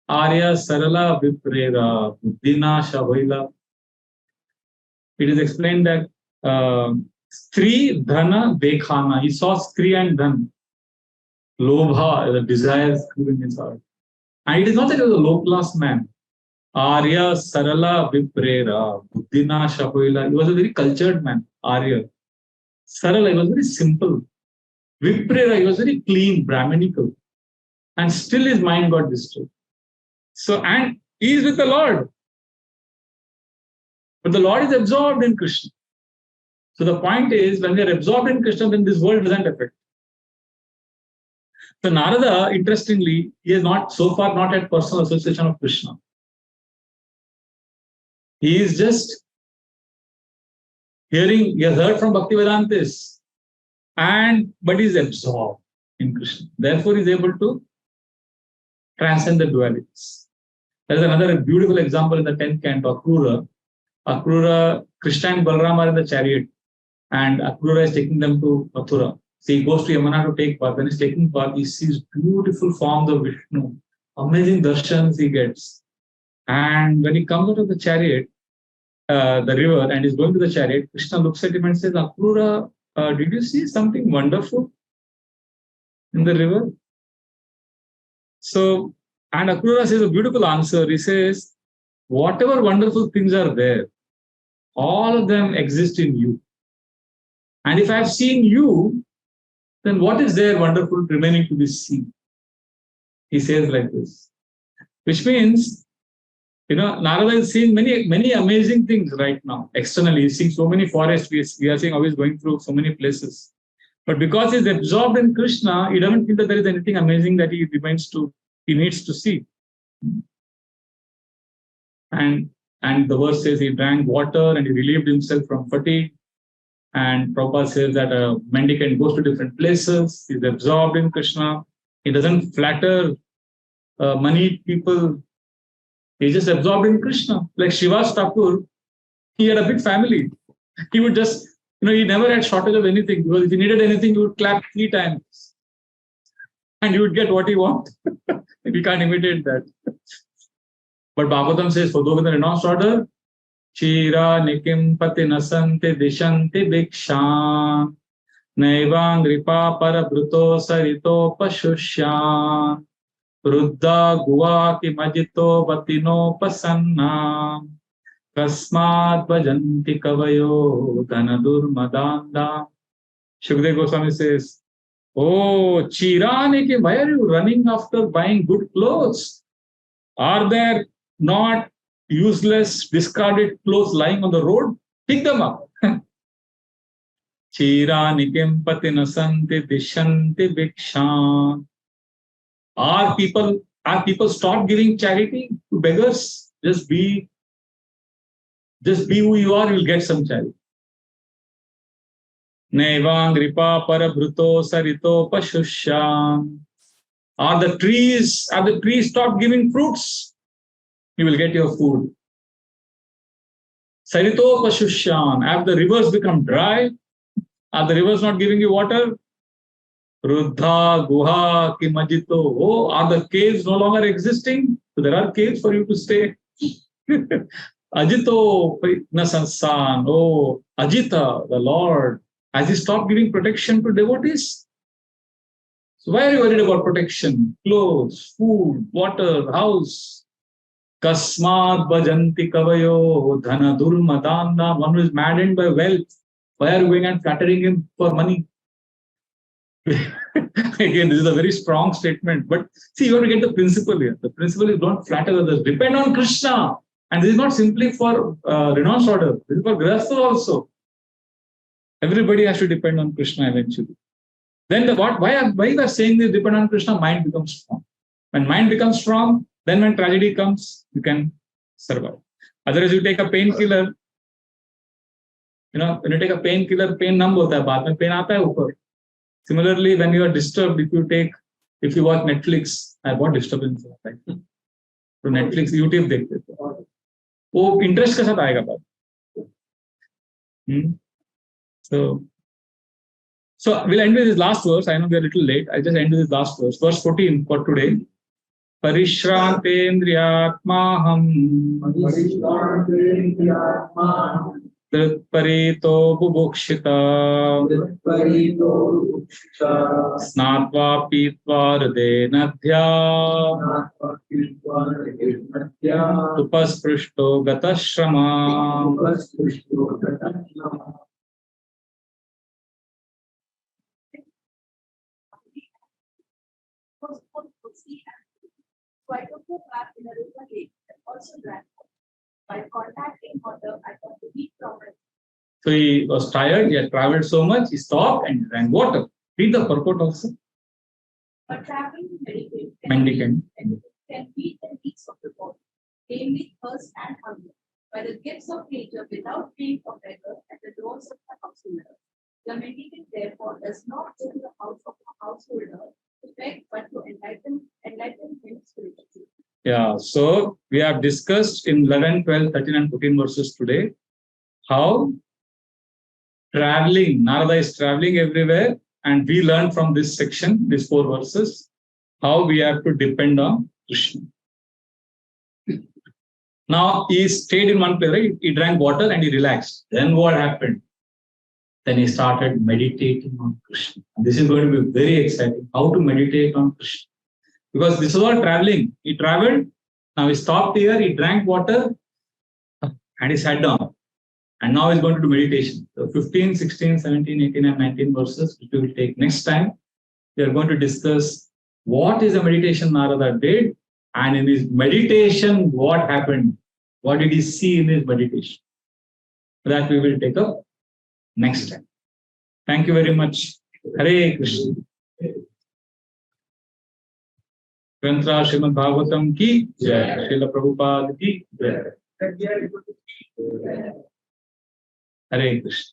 Arya, Sarala, Viprera, Buddhina, Shavaila. It is explained that Stri, Dhana, Dekhana. He saw Stri and Dhan. Lobha, the desires in his heart. And it is not that he was a low-class man. Arya, Sarala, Viprera, Buddhina, Shavaila. He was a very cultured man, Arya. Sarala, he was very simple. Viprera, he was very clean, Brahminical. And still his mind got disturbed. So, and he is with the Lord. But the Lord is absorbed in Krishna. So the point is, when we are absorbed in Krishna, then this world doesn't affect. So Narada, interestingly, he has not so far not had personal association of Krishna. He is just hearing, he has heard from Bhaktivedantis, but he is absorbed in Krishna. Therefore, he is able to transcend the dualities. There is another beautiful example in the 10th canto, Akrura. Akrura, Krishna and Balaram are in the chariot, and Akrura is taking them to Mathura. So he goes to Yamuna to take part. When he's taking part, he sees beautiful forms of Vishnu, amazing darshans he gets. And when he comes out of the chariot, the river, and is going to the chariot, Krishna looks at him and says, Akrura, did you see something wonderful in the river? So, and Akrura says a beautiful answer. He says, whatever wonderful things are there, all of them exist in you. And if I've seen you, then what is there wonderful remaining to be seen? He says like this, which means, Narada is seeing many amazing things right now. Externally, he's seeing so many forests. We are seeing always going through so many places. But because he's absorbed in Krishna, he doesn't feel that there is anything amazing that he needs to see. And the verse says he drank water and he relieved himself from fatigue. And Prabhupada says that a mendicant goes to different places. He's absorbed in Krishna. He doesn't flatter moneyed people. He's just absorbed in Krishna. Like Shiva's Thakur, he had a big family. He would just, he never had shortage of anything, because if he needed anything, he would clap 3 times. And he would get what he wanted. We can't imitate that. But Bhagavatam says, for those in the renounced order, Chira nikim pati nasante dishanti bhikshan naivang ripa parabruto sarito pashushyan Ruddha guva ki majito vatino pasanna kasmad bhajanti kavayo dhanadur madanda. Shukdev Goswami says, oh, Chirani, why are you running after buying good clothes? Are there not useless, discarded clothes lying on the road? Pick them up. Chirani pati nasanti dishanti bhikshan. Are people stop giving charity to beggars? Just be who you are, you'll get some charity. Nevang ripa parabruto sarito pashushyan. Are the trees stop giving fruits? You will get your food. Sarito pashushyan. Have the rivers become dry? Are the rivers not giving you water? Ruddha guha ki majito. Oh, are the caves no longer existing? So there are caves for you to stay. Ajito nasansan. Oh, Ajita, the Lord, has he stopped giving protection to devotees? So why are you worried about protection? Clothes, food, water, house. Kasmad bhajanti kavayo dhana durmadanda. One who is maddened by wealth. Why are you going and flattering him for money? Again, this is a very strong statement. But see, you have to get the principle here. The principle is don't flatter others. Depend on Krishna. And this is not simply for renounced order. This is for Grihastha also. Everybody has to depend on Krishna eventually. Then why we are saying this, depend on Krishna, mind becomes strong. When mind becomes strong, then when tragedy comes, you can survive. Otherwise, you take a painkiller, when you take a painkiller, pain numb hota hai, baad mein pain aata hai upar. Similarly, when you are disturbed, if you watch Netflix, I have got disturbance. Right? So Netflix, YouTube dekhte ho. वो interest के साथ आएगा बात. So we'll end with this last verse. I know we are a little late. I'll just end with this last verse. Verse 14 for today. Parishrantendriyatmaham Parito bubukshita Snatva pitva hridenadhya Upasprishto gatashrama. So I took a bath in a river lake and also drank water. By contacting water, I got to heat from it. So he was tired, he had traveled so much, he stopped and drank water. Read the purport also. But traveling Mendicant can meet the needs of the body, namely thirst and hunger, by the gifts of nature without being a beggar at the doors of the householder. The mendicant therefore does not go to the house of a householder to beg, but to enlighten him spiritually. Yeah, so we have discussed in 11, 12, 13 and 14 verses today how Narada is traveling everywhere, and we learn from this section, these 4 verses, how we have to depend on Krishna. Now he stayed in one place, right? He drank water and he relaxed. Then what happened? Then he started meditating on Krishna. And this is going to be very exciting. How to meditate on Krishna. Because this was all traveling. He traveled, now he stopped here, he drank water, and he sat down. And now he's going to do meditation. So 15, 16, 17, 18, and 19 verses, which we will take next time. We are going to discuss what is the meditation Narada did, and in his meditation, what happened? What did he see in his meditation? That we will take up next time. Thank you very much. Hare Krishna. Grantra Srimad Bhagavatam ki jai. Srila Prabhupada ki jai. Hare Krishna.